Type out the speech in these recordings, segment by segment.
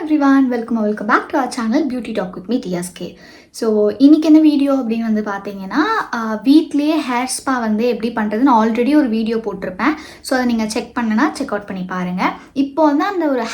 everyone, welcome back to our channel Beauty Talk with me TSK. So இன்றைக்கி என்ன video அப்படின்னு வந்து பார்த்தீங்கன்னா வீட்லேயே ஹேர் ஸ்பா வந்து எப்படி பண்ணுறதுன்னு ஆல்ரெடி ஒரு வீடியோ போட்டிருப்பேன். ஸோ அதை நீங்கள் செக் செக் அவுட் பண்ணி பாருங்கள். இப்போ வந்து அந்த ஒரு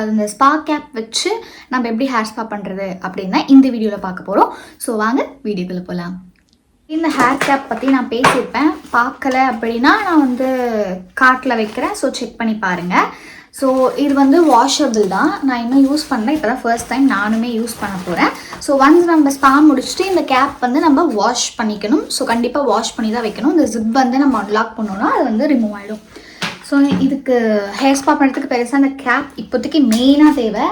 அந்த ஸ்பா கேப் வச்சு நம்ம எப்படி ஹேர் ஸ்பா பண்ணுறது அப்படின்னு தான் இந்த வீடியோவில் பார்க்க போகிறோம். ஸோ வாங்க வீடியோக்குள்ளே போகலாம். இந்த ஹேர் கேப் பற்றி நான் பேசியிருப்பேன். பார்க்கலை அப்படின்னா நான் வந்து கார்ட்டில் வைக்கிறேன். ஸோ செக் பண்ணி பாருங்கள். ஸோ இது வந்து வாஷபிள் தான். நான் இன்னும் யூஸ் பண்ணல. இப்போ தான் ஃபர்ஸ்ட் டைம் நானுமே யூஸ் பண்ண போகிறேன். ஸோ ஒன்ஸ் நம்ம ஸ்பா முடிச்சுட்டு இந்த கேப் வந்து நம்ம வாஷ் பண்ணிக்கணும். ஸோ கண்டிப்பாக வாஷ் பண்ணி தான் வைக்கணும். இந்த ஜிப் வந்து நம்ம அன்லாக் பண்ணோன்னா அது வந்து ரிமூவ் ஆகிடும். ஸோ இதுக்கு ஹேர் ஸ்பா பண்ணுறதுக்கு பெருசாக அந்த கேப் இப்போதைக்கு மெயினாக தேவை.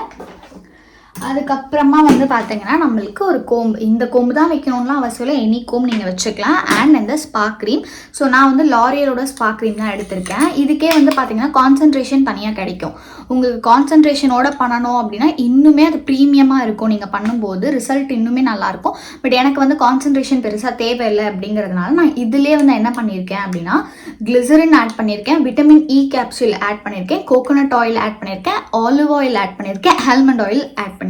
அதுக்கப்புறமா வந்து பார்த்தீங்கன்னா நம்மளுக்கு ஒரு கோம்பு, இந்த கோம்பு தான் வைக்கணும்லாம் அவசியம் இல்லை, எனி கோம்பு நீங்கள் வச்சுக்கலாம். அண்ட் இந்த ஸ்பா க்ரீம். ஸோ நான் வந்து லாரியலோட ஸ்பா க்ரீம் தான் எடுத்திருக்கேன். இதுக்கே வந்து பார்த்தீங்கன்னா கான்சன்ட்ரேஷன் தனியாக கிடைக்கும். உங்களுக்கு கான்சன்ட்ரேஷனோட பண்ணணும் அப்படின்னா இன்னுமே அது ப்ரீமியமாக இருக்கும். நீங்கள் பண்ணும்போது ரிசல்ட் இன்னுமே நல்லாயிருக்கும். பட் எனக்கு வந்து கான்சன்ட்ரேஷன் பெருசாக தேவையில்லை அப்படிங்கிறதுனால நான் இதிலே வந்து என்ன பண்ணியிருக்கேன் அப்படின்னா கிளிசரின் ஆட் பண்ணியிருக்கேன், விட்டமின் இ கேப்சூல் ஆட் பண்ணியிருக்கேன், கோகோனட் ஆயில் ஆட் பண்ணியிருக்கேன், ஆலிவ் ஆயில் ஆட் பண்ணியிருக்கேன், ஆல்மண்ட் ஆயில் ஆட் பண்ணியிருக்கேன்.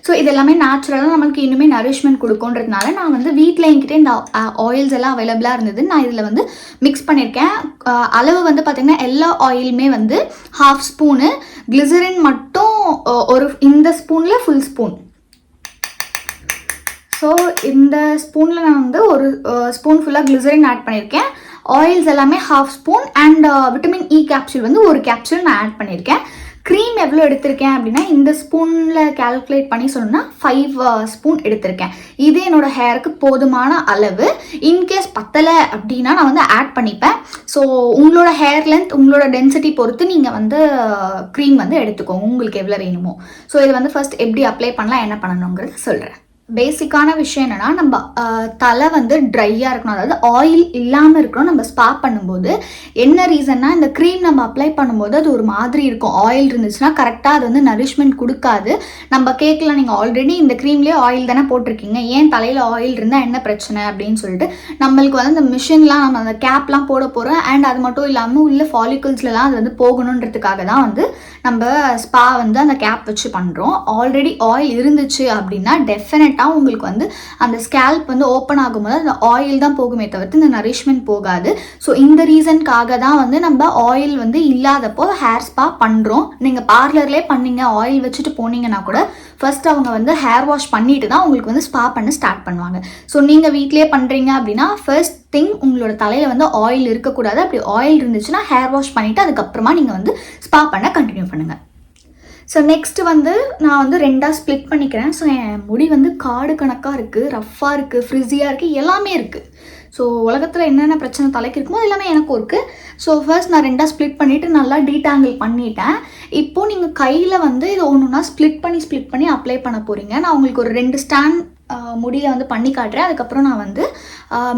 ஸோ இது எல்லாமே நேச்சுரலாக நம்மளுக்கு இன்னுமே நரிஷ்மெண்ட் கொடுக்குன்றதுனால நான் வந்து வீட்டில் என்கிட்ட இந்த ஆயில்ஸ் எல்லாம் அவைலபிளாக இருந்தது. நான் இதில் வந்து மிக்ஸ் பண்ணியிருக்கேன். அளவு வந்து பார்த்திங்கன்னா எல்லா ஆயிலுமே வந்து 1/2 ஸ்பூனு, கிளிசரின் மட்டும் இந்த ஸ்பூனில் ஃபுல் ஸ்பூன். ஸோ இந்த ஸ்பூனில் நான் வந்து ஒரு ஸ்பூன் ஃபுல்லாக கிளிசரின் ஆட் பண்ணியிருக்கேன். ஆயில்ஸ் எல்லாமே 1/2 spoon and vitamin E capsule வந்து ஒரு கேப்சூல் நான் ஆட் பண்ணியிருக்கேன். க்ரீம் எவ்வளோ எடுத்திருக்கேன் அப்படின்னா இந்த ஸ்பூனில் கேல்குலேட் பண்ணி சொன்னால் 5 ஸ்பூன் எடுத்திருக்கேன். இது என்னோடய ஹேருக்கு போதுமான அளவு. இன்கேஸ் பத்தலை அப்படின்னா நான் வந்து ஆட் பண்ணிப்பேன். ஸோ உங்களோட ஹேர் லென்த், உங்களோட டென்சிட்டி பொறுத்து நீங்கள் வந்து க்ரீம் வந்து எடுத்துக்கோங்க உங்களுக்கு எவ்வளோ வேணுமோ. ஸோ இது வந்து ஃபர்ஸ்ட் எப்படி அப்ளை பண்ணலாம், என்ன பண்ணணுங்கிறது சொல்கிறேன். பேசிக்கான விஷயம் என்னென்னா நம்ம தலை வந்து ட்ரையாக இருக்கணும், அதாவது ஆயில் இல்லாமல் இருக்கணும். நம்ம ஸ்பா பண்ணும்போது என்ன ரீசன்னா இந்த க்ரீம் நம்ம அப்ளை பண்ணும்போது அது ஒரு மாதிரி இருக்கும். ஆயில் இருந்துச்சுன்னா கரெக்டாக அது வந்து நரிஷ்மெண்ட் கொடுக்காது. நம்ம கேட்கலாம், நீங்கள் ஆல்ரெடி இந்த க்ரீம்லேயே ஆயில் தானே போட்டிருக்கீங்க, ஏன் தலையில் ஆயில் இருந்தால் என்ன பிரச்சனை அப்படின்னு சொல்லிட்டு. நம்மளுக்கு வந்து அந்த மிஷின்லாம் நம்ம அந்த கேப்லாம் போட போகிறோம். அண்ட் அது மட்டும் இல்லாமல் உள்ள ஃபாலிகல்ஸ்லாம் அது வந்து போகணுன்றதுக்காக தான் வந்து நம்ம ஸ்பா வந்து அந்த கேப் வச்சு பண்ணுறோம். ஆல்ரெடி ஆயில் இருந்துச்சு அப்படின்னா டெஃபினட்டாக உங்களுக்கு வந்து அந்த ஸ்கேல்ப் வந்து ஓப்பன் ஆகும்போது அந்த ஆயில் தான் போகுமே தவிர்த்து இந்த நரிஷ்மெண்ட் போகாது. ஸோ இந்த ரீசனுக்காக தான் வந்து நம்ம ஆயில் வந்து இல்லாதப்போ ஹேர் ஸ்பா பண்ணுறோம். நீங்கள் பார்லர்லேயே பண்ணீங்க, ஆயில் வச்சுட்டு போனீங்கன்னா கூட ஃபர்ஸ்ட் அவங்க வந்து ஹேர் வாஷ் பண்ணிட்டு தான் உங்களுக்கு வந்து ஸ்பா பண்ண ஸ்டார்ட் பண்ணுவாங்க. ஸோ நீங்கள் வீட்லேயே பண்ணுறீங்க அப்படின்னா ஃபர்ஸ்ட் திங் உங்களோட தலையில் வந்து ஆயில் இருக்கக்கூடாது. அப்படி ஆயில் இருந்துச்சுன்னா ஹேர் வாஷ் பண்ணிவிட்டு அதுக்கப்புறமா நீங்கள் வந்து ஸ்பா பண்ண கண்டினியூ பண்ணுங்கள். ஸோ நெக்ஸ்ட்டு வந்து நான் வந்து 2ஆக ஸ்ப்ளிட் பண்ணிக்கிறேன். ஸோ என் முடி வந்து காடு கணக்காக இருக்குது, ரஃப்பாக இருக்குது, ஃப்ரிஸியாக இருக்குது, எல்லாமே இருக்குது. ஸோ உலகத்தில் என்னென்ன பிரச்சனை தலைக்கு இருக்குமோ எல்லாமே எனக்கும் இருக்குது. ஸோ ஃபர்ஸ்ட் நான் 2ஆக ஸ்ப்ளிட் பண்ணிவிட்டு நல்லா டீடாங்கிள் பண்ணிட்டேன். இப்போது நீங்கள் கையில் வந்து இது ஒன்றுனா ஸ்ப்ளிட் பண்ணி அப்ளை பண்ண போகிறீங்க. நான் உங்களுக்கு ஒரு 2 ஸ்டாண்ட் முடியில் வந்து பண்ணி காட்டுறேன். அதுக்கப்புறம் நான் வந்து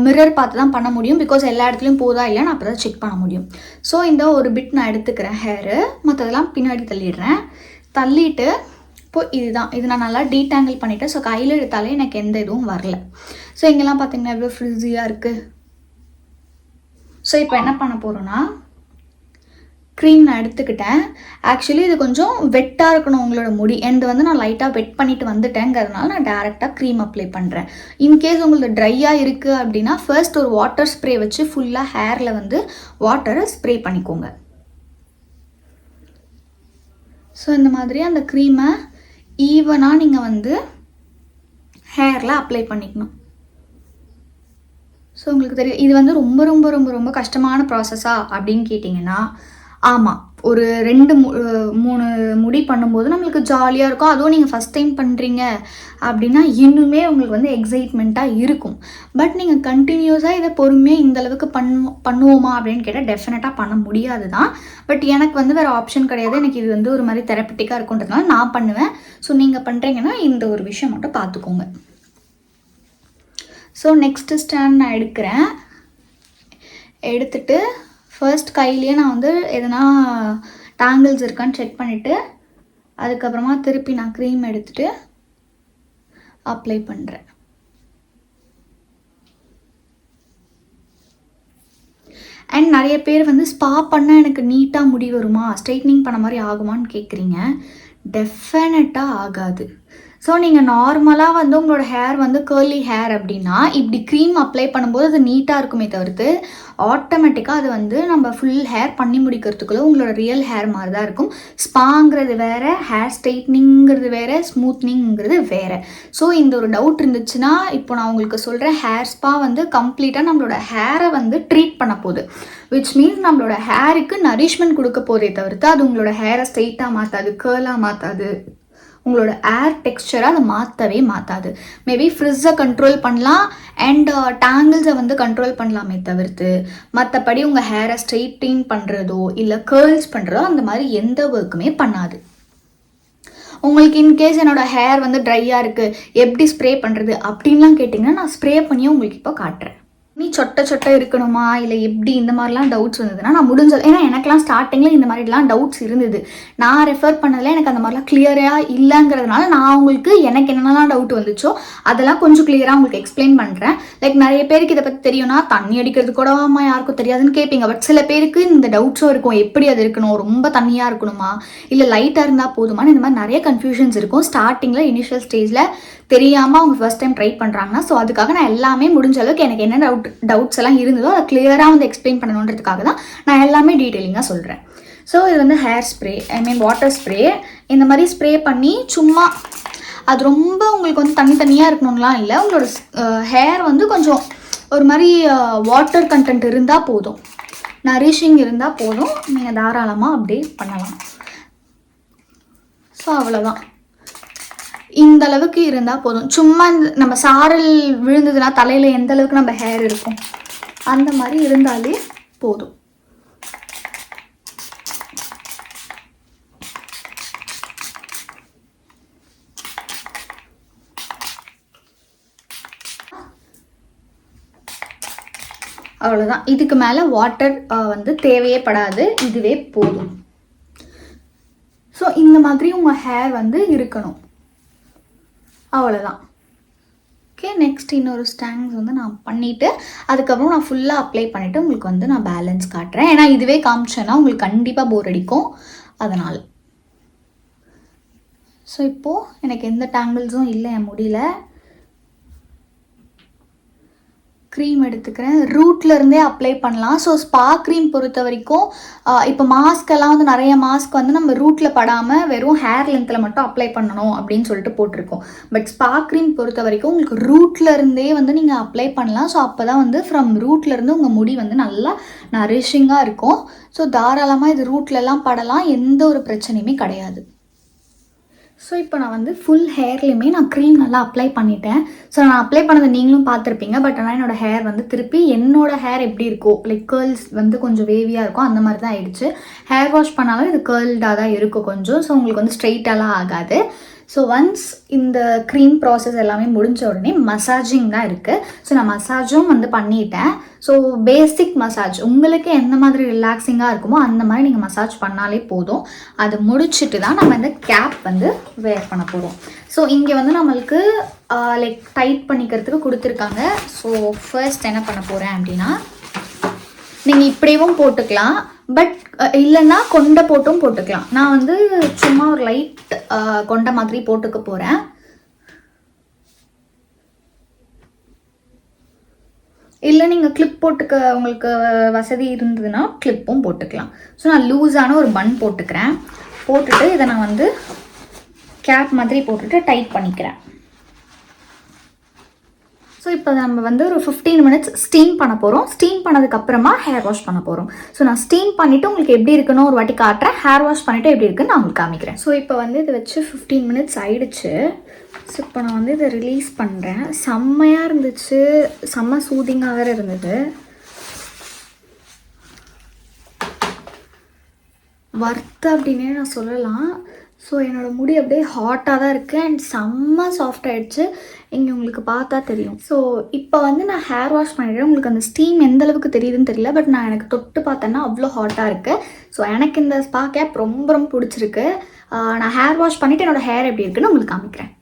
மிரர் பார்த்து தான் பண்ண முடியும். பிகாஸ் எல்லா இடத்துலையும் போதா இல்லை நான் அப்போ தான் செக் பண்ண முடியும். ஸோ இந்த ஒரு பிட் நான் எடுத்துக்கிறேன் ஹேரு, மற்றதெல்லாம் பின்னாடி தள்ளிட்டு இப்போ இது நான் நல்லா டீடாங்கிள் பண்ணிவிட்டேன். ஸோ கையில் எடுத்தாலே எனக்கு எந்த இதுவும் வரல. ஸோ இங்கெல்லாம் பார்த்தீங்கன்னா எவ்வளோ ஃப்ரிஸியாக இருக்குது. ஸோ இப்போ என்ன பண்ண போகிறோன்னா க்ரீம் நான் எடுத்துக்கிட்டேன். ஆக்சுவலி இது கொஞ்சம் வெட்டாக இருக்கணும் உங்களோட முடி. எந்த வந்து நான் லைட்டாக வெட் பண்ணிட்டு வந்துட்டேங்கிறதுனால நான் டேரெக்டாக க்ரீம் அப்ளை பண்ணுறேன். இன்கேஸ் உங்களுக்கு ட்ரையாக இருக்குது அப்படின்னா ஃபர்ஸ்ட் ஒரு வாட்டர் ஸ்ப்ரே வச்சு ஃபுல்லாக ஹேரில் வந்து வாட்டரை ஸ்ப்ரே பண்ணிக்கோங்க. ஸோ இந்த மாதிரி அந்த க்ரீமை ஈவனாக நீங்கள் வந்து ஹேரில் அப்ளை பண்ணிக்கணும். ஸோ உங்களுக்கு தெரியும் இது வந்து ரொம்ப ரொம்ப ரொம்ப ரொம்ப கஷ்டமான ப்ராசஸா அப்படின்னு கேட்டிங்கன்னா ஆமாம். ஒரு 2-3 முடி பண்ணும்போது நம்மளுக்கு ஜாலியாக இருக்கும். அதுவும் நீங்கள் ஃபஸ்ட் டைம் பண்ணுறீங்க அப்படின்னா இன்னுமே உங்களுக்கு வந்து எக்ஸைட்மெண்ட்டாக இருக்கும். பட் நீங்கள் கண்டினியூஸாக இதை பொறுமையாக இந்தளவுக்கு பண்ணுவோமா அப்படின்னு கேட்டால் டெஃபினட்டாக பண்ண முடியாது தான். பட் எனக்கு வந்து வேறு ஆப்ஷன் கிடையாது. எனக்கு இது வந்து ஒரு மாதிரி தெரப்பட்டிக்காக இருக்குன்றதுனால நான் பண்ணுவேன். ஸோ நீங்கள் பண்ணுறீங்கன்னா இந்த ஒரு விஷயம் மட்டும் பார்த்துக்கோங்க. ஸோ நெக்ஸ்ட்டு ஸ்டாண்ட் நான் எடுத்துட்டு ஃபர்ஸ்ட் கையிலேயே நான் வந்து எதனா டேங்கிள்ஸ் இருக்கான்னு செக் பண்ணிவிட்டு அதுக்கப்புறமா திருப்பி நான் க்ரீம் எடுத்துகிட்டு அப்ளை பண்ணுறேன். அண்ட் நிறைய பேர் வந்து ஸ்பா பண்ணால் எனக்கு நீட்டாக முடி வருமா, ஸ்ட்ரைட்னிங் பண்ண மாதிரி ஆகுமான்னு கேட்குறீங்க. டெஃபினட்டாக ஆகாது. ஸோ நீங்கள் நார்மலாக வந்து உங்களோட ஹேர் வந்து கேர்லி ஹேர் அப்படின்னா இப்படி க்ரீம் அப்ளை பண்ணும்போது அது நீட்டாக இருக்குமே தவிர்த்து ஆட்டோமேட்டிக்காக அது வந்து நம்ம ஃபுல் ஹேர் பண்ணி முடிக்கிறதுக்குள்ளே உங்களோட ரியல் ஹேர் மாதிரி தான் இருக்கும். ஸ்பாங்கிறது வேறு, ஹேர் ஸ்ட்ரைட்னிங்கிறது வேறு, ஸ்மூத்னிங்கிறது வேறு. ஸோ இந்த ஒரு டவுட் இருந்துச்சுன்னா இப்போ நான் உங்களுக்கு சொல்கிறேன், ஹேர் ஸ்பா வந்து கம்ப்ளீட்டாக நம்மளோட ஹேரை வந்து ட்ரீட் பண்ண போகுது. விச் மீன்ஸ் நம்மளோட ஹேருக்கு நரிஷ்மெண்ட் கொடுக்க போதே தவிர்த்து அது உங்களோட ஹேரை ஸ்ட்ரெயிட்டாக மாற்றாது, கேர்லாக மாற்றாது, உங்களோட ஏர் டெக்ஸ்சரை அதை மாற்றவே மாற்றாது. மேபி ஃப்ரிட்ஸை கண்ட்ரோல் பண்ணலாம் அண்ட் டேங்கிள்ஸை வந்து கண்ட்ரோல் பண்ணலாமே தவிர்த்து மற்றபடி உங்கள் ஹேரை ஸ்ட்ரெயிட்டிங் பண்ணுறதோ இல்லை கேர்ள்ஸ் பண்ணுறதோ அந்த மாதிரி எந்த ஒர்க்குமே பண்ணாது. உங்களுக்கு இன்கேஸ் என்னோடய ஹேர் வந்து ட்ரையாக இருக்குது எப்படி ஸ்ப்ரே பண்ணுறது அப்படின்லாம் கேட்டிங்கன்னா நான் ஸ்ப்ரே பண்ணியே உங்களுக்கு இப்போ காட்டுறேன். நீ சொட்ட இருக்கணுமா இல்லை எப்படி இந்த மாதிரிலாம் டவுட்ஸ் வந்ததுன்னா நான் முடிஞ்சது, ஏன்னா எனக்குலாம் ஸ்டார்டிங்கில் இந்த மாதிரிலாம் டவுட்ஸ் இருந்தது. நான் ரெஃபர் பண்ணதில் எனக்கு அந்த மாதிரிலாம் கிளியராக இல்லைங்கிறதுனால நான் உங்களுக்கு எனக்கு என்னென்னலாம் டவுட் வந்துச்சோ அதெல்லாம் கொஞ்சம் கிளியராக உங்களுக்கு எக்ஸ்பிளைன் பண்ணுறேன். லைக் நிறைய பேருக்கு இதை பற்றி தெரியும்னா தண்ணி அடிக்கிறது கூட யாருக்கும் தெரியாதுன்னு கேட்பீங்க. பட் சில பேருக்கு இந்த டவுட்ஸும் இருக்கும், எப்படி அது இருக்கணும், ரொம்ப தண்ணியாக இருக்கணுமா இல்லை லைட்டாக இருந்தால் போதுமான்னு இந்த மாதிரி நிறைய கன்ஃபியூஷன்ஸ் இருக்கும் ஸ்டார்டிங்கில் இனிஷியல் ஸ்டேஜில் தெரியாமல் அவங்க ஃபர்ஸ்ட் டைம் ட்ரை பண்ணுறாங்கன்னா. ஸோ அதுக்காக நான் எல்லாமே முடிஞ்ச அளவுக்கு எனக்கு என்ன டவுட்ஸ் எல்லாம் இருந்ததோ அதை கிளியராக வந்து எக்ஸ்பிளைன் பண்ணணுன்றதுக்காக தான் நான் எல்லாமே டீட்டெயிலிங்காக சொல்கிறேன். ஸோ இது வந்து ஹேர் ஸ்ப்ரே, ஐ மீன் வாட்டர் ஸ்ப்ரே. இந்த மாதிரி ஸ்ப்ரே பண்ணி சும்மா அது ரொம்ப உங்களுக்கு வந்து தனியாக இருக்கணும்லாம் இல்லை, உங்களோட ஹேர் வந்து கொஞ்சம் ஒரு மாதிரி வாட்டர் கண்டென்ட் இருந்தால் போதும், நரிஷிங் இருந்தால் போதும், நீங்கள் தாராளமாக அப்படியே பண்ணலாம். ஸோ அவ்வளோதான், இந்த அளவுக்கு இருந்தால் போதும். சும்மா நம்ம சாரல் விழுந்ததுன்னா தலையில் எந்த அளவுக்கு நம்ம ஹேர் இருக்கும் அந்த மாதிரி இருந்தாலே போதும். அவ்வளோதான், இதுக்கு மேலே வாட்டர் வந்து தேவையே படாது, இதுவே போதும். ஸோ இந்த மாதிரி உங்கள் ஹேர் வந்து இருக்கணும், அவ்வளோதான். ஓகே, நெக்ஸ்ட் இன்னொரு ஸ்டாங்ஸ் வந்து நான் பண்ணிவிட்டு அதுக்கப்புறம் நான் ஃபுல்லாக அப்ளை பண்ணிவிட்டு உங்களுக்கு வந்து நான் பேலன்ஸ் காட்டுறேன். ஏன்னா இதுவே காமிச்சேன்னா உங்களுக்கு கண்டிப்பாக போர் அடிக்கும், அதனால். ஸோ இப்போது எனக்கு எந்த டேங்கிள்ஸும் இல்லை என் முடியல. க்ரீம் எடுத்துக்கிறேன், ரூட்லேருந்தே அப்ளை பண்ணலாம். ஸோ ஸ்பா க்ரீம் பொறுத்த வரைக்கும் இப்போ மாஸ்கெல்லாம் வந்து நிறைய மாஸ்க் வந்து நம்ம ரூட்டில் படாமல் வெறும் ஹேர் லென்த்தில் மட்டும் அப்ளை பண்ணணும் அப்படின்னு சொல்லிட்டு போட்டிருக்கோம். பட் ஸ்பா க்ரீம் பொறுத்த வரைக்கும் உங்களுக்கு ரூட்லேருந்தே வந்து நீங்கள் அப்ளை பண்ணலாம். ஸோ அப்போ தான் வந்து ஃப்ரம் ரூட்லேருந்து உங்கள் முடி வந்து நல்லா நரிஷிங்காக இருக்கும். ஸோ தாராளமாக இது ரூட்லலாம் படலாம், எந்த ஒரு பிரச்சனையுமே கிடையாது. ஸோ இப்போ நான் வந்து ஃபுல் ஹேர்லேயுமே நான் க்ரீம் நல்லா அப்ளை பண்ணிட்டேன். ஸோ நான் அப்ளை பண்ணதை நீங்களும் பார்த்துருப்பீங்க. பட் ஆனால் என்னோடய ஹேர் வந்து திருப்பி என்னோடய ஹேர் எப்படி இருக்கோ, லைக் கேர்ள்ஸ் வந்து கொஞ்சம் வேவியாக இருக்கும் அந்த மாதிரி தான் ஆயிடுச்சு. ஹேர் வாஷ் பண்ணாலும் இது கேர்ல்டாக தான் இருக்கும் கொஞ்சம். ஸோ உங்களுக்கு வந்து ஸ்ட்ரெயிட்டாலாம் ஆகாது. ஸோ ஒன்ஸ் இந்த க்ரீம் ப்ராசஸ் எல்லாமே முடிஞ்ச உடனே மசாஜிங் தான் இருக்குது. ஸோ நான் மசாஜும் வந்து பண்ணிட்டேன். ஸோ பேசிக் மசாஜ் உங்களுக்கு எந்த மாதிரி ரிலாக்ஸிங்காக இருக்குமோ அந்த மாதிரி நீங்கள் மசாஜ் பண்ணாலே போதும். அது முடிச்சுட்டு தான் நம்ம இந்த கேப் வந்து வேர் பண்ண போகிறோம். ஸோ இங்கே வந்து நம்மளுக்கு லைக் டைட் பண்ணிக்கிறதுக்கு கொடுத்துருக்காங்க. ஸோ ஃபர்ஸ்ட் என்ன பண்ண போகிறேன் அப்படின்னா, நீங்கள் இப்படியும் போட்டுக்கலாம், பட் இல்லைன்னா கொண்டை போட்டும் போட்டுக்கலாம். நான் வந்து சும்மா ஒரு லைட் கொண்டை மாதிரி போட்டுக்க போகிறேன். இல்லை நீங்கள் கிளிப் போட்டுக்க உங்களுக்கு வசதி இருந்ததுன்னா கிளிப்பும் போட்டுக்கலாம். ஸோ நான் லூஸான ஒரு பன் போட்டுக்கிறேன். போட்டுட்டு இதை நான் வந்து கேப் மாதிரி போட்டுட்டு டைட் பண்ணிக்கிறேன். ஸோ இப்போ நம்ம வந்து ஒரு 15 மினிட்ஸ் ஸ்டீம் பண்ண போகிறோம். ஸ்டீம் பண்ணதுக்கப்புறமா ஹேர் வாஷ் பண்ண போகிறோம். ஸோ நான் ஸ்டீம் பண்ணிவிட்டு உங்களுக்கு எப்படி இருக்குன்னு ஒரு வாட்டி காட்டுறேன். ஹேர் வாஷ் பண்ணிவிட்டு எப்படி இருக்குன்னு நான் உங்களுக்கு காமிக்கிறேன். ஸோ இப்போ வந்து இதை வச்சு 15 மினிட்ஸ் ஆயிடுச்சு. ஸோ இப்போ நான் வந்து இதை ரிலீஸ் பண்ணுறேன். செம்மையாக இருந்துச்சு, செம்ம சூதிங்காக வேறு இருந்தது. வர்த்து அப்படின்னே நான் சொல்லலாம். ஸோ என்னோடய முடி அப்படியே ஹாட்டாக தான் இருக்குது அண்ட் செம்ம சாஃப்ட் ஆகிடுச்சு. இங்கே உங்களுக்கு பார்த்தா தெரியும். ஸோ இப்போ வந்து நான் ஹேர் வாஷ் பண்ணிடுறேன். உங்களுக்கு அந்த ஸ்டீம் எந்த அளவுக்கு தெரியுதுன்னு தெரியல, பட் நான் எனக்கு தொட்டு பார்த்தேன்னா அவ்வளோ ஹாட்டாக இருக்குது. ஸோ எனக்கு இந்த ஸ்பா கேப் ரொம்ப ரொம்ப பிடிச்சிருக்கு. நான் ஹேர் வாஷ் பண்ணிவிட்டு என்னோடய ஹேர் எப்படி இருக்குன்னு உங்களுக்கு காமிக்கிறேன்.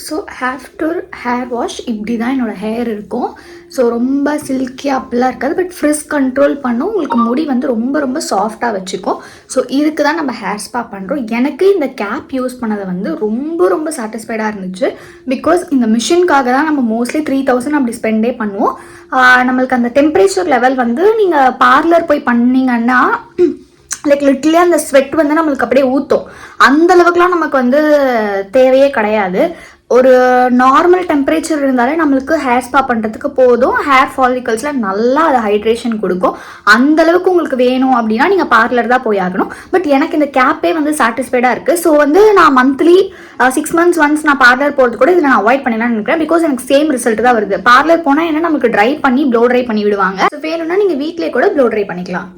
ஸோ ஆஃப்டர் ஹேர் வாஷ் இப்படி தான் என்னோடய ஹேர் இருக்கும். ஸோ ரொம்ப சில்கியாக அப்படிலாம் இருக்காது, பட் ஃப்ரிஸ் கண்ட்ரோல் பண்ணும், உங்களுக்கு முடி வந்து ரொம்ப ரொம்ப சாஃப்டாக வச்சுக்கும். ஸோ இதுக்கு தான் நம்ம ஹேர் ஸ்பா பண்ணுறோம். எனக்கு இந்த கேப் யூஸ் பண்ணதை வந்து ரொம்ப ரொம்ப சாட்டிஸ்ஃபைடாக இருந்துச்சு. பிகாஸ் இந்த மிஷினுக்காக தான் நம்ம மோஸ்ட்லி 3000 அப்படி ஸ்பெண்டே பண்ணுவோம். நம்மளுக்கு அந்த டெம்பரேச்சர் லெவல் வந்து நீங்கள் பார்லர் போய் பண்ணிங்கன்னா லைக் லிட்டலி அந்த ஸ்வெட் வந்து நம்மளுக்கு அப்படியே ஊற்றும். அந்த அளவுக்குலாம் நமக்கு வந்து தேவையே கிடையாது. ஒரு நார்மல் டெம்பரேச்சர் இருந்தாலே நம்மளுக்கு ஹேர் ஸ்பா பண்ணுறதுக்கு போதும். ஹேர் ஃபாலிகல்ஸில் நல்லா அது ஹைட்ரேஷன் கொடுக்கும். அந்தளவுக்கு உங்களுக்கு வேணும் அப்படின்னா நீங்கள் பார்லர் தான் போய் ஆகணும். பட் எனக்கு இந்த கேப்பே வந்து சாட்டிஸ்ஃபைடாக இருக்குது. ஸோ வந்து நான் மந்த்லி 6 months ஒன்ஸ் நான் பார்லர் போகிறது கூட இதில் நான் அவாய்ட் பண்ணலான்னு நினைக்கிறேன். பிகாஸ் எனக்கு சேம் ரிசல்ட் தான் வருது. பார்லர் போனால் என்ன நமக்கு ட்ரை பண்ணி ப்ளோ ட்ரை பண்ணி விடுவாங்க. ஸோ வேணும்னா நீங்கள் வீட்டிலே கூட ப்ளோ ட்ரை பண்ணிக்கலாம்.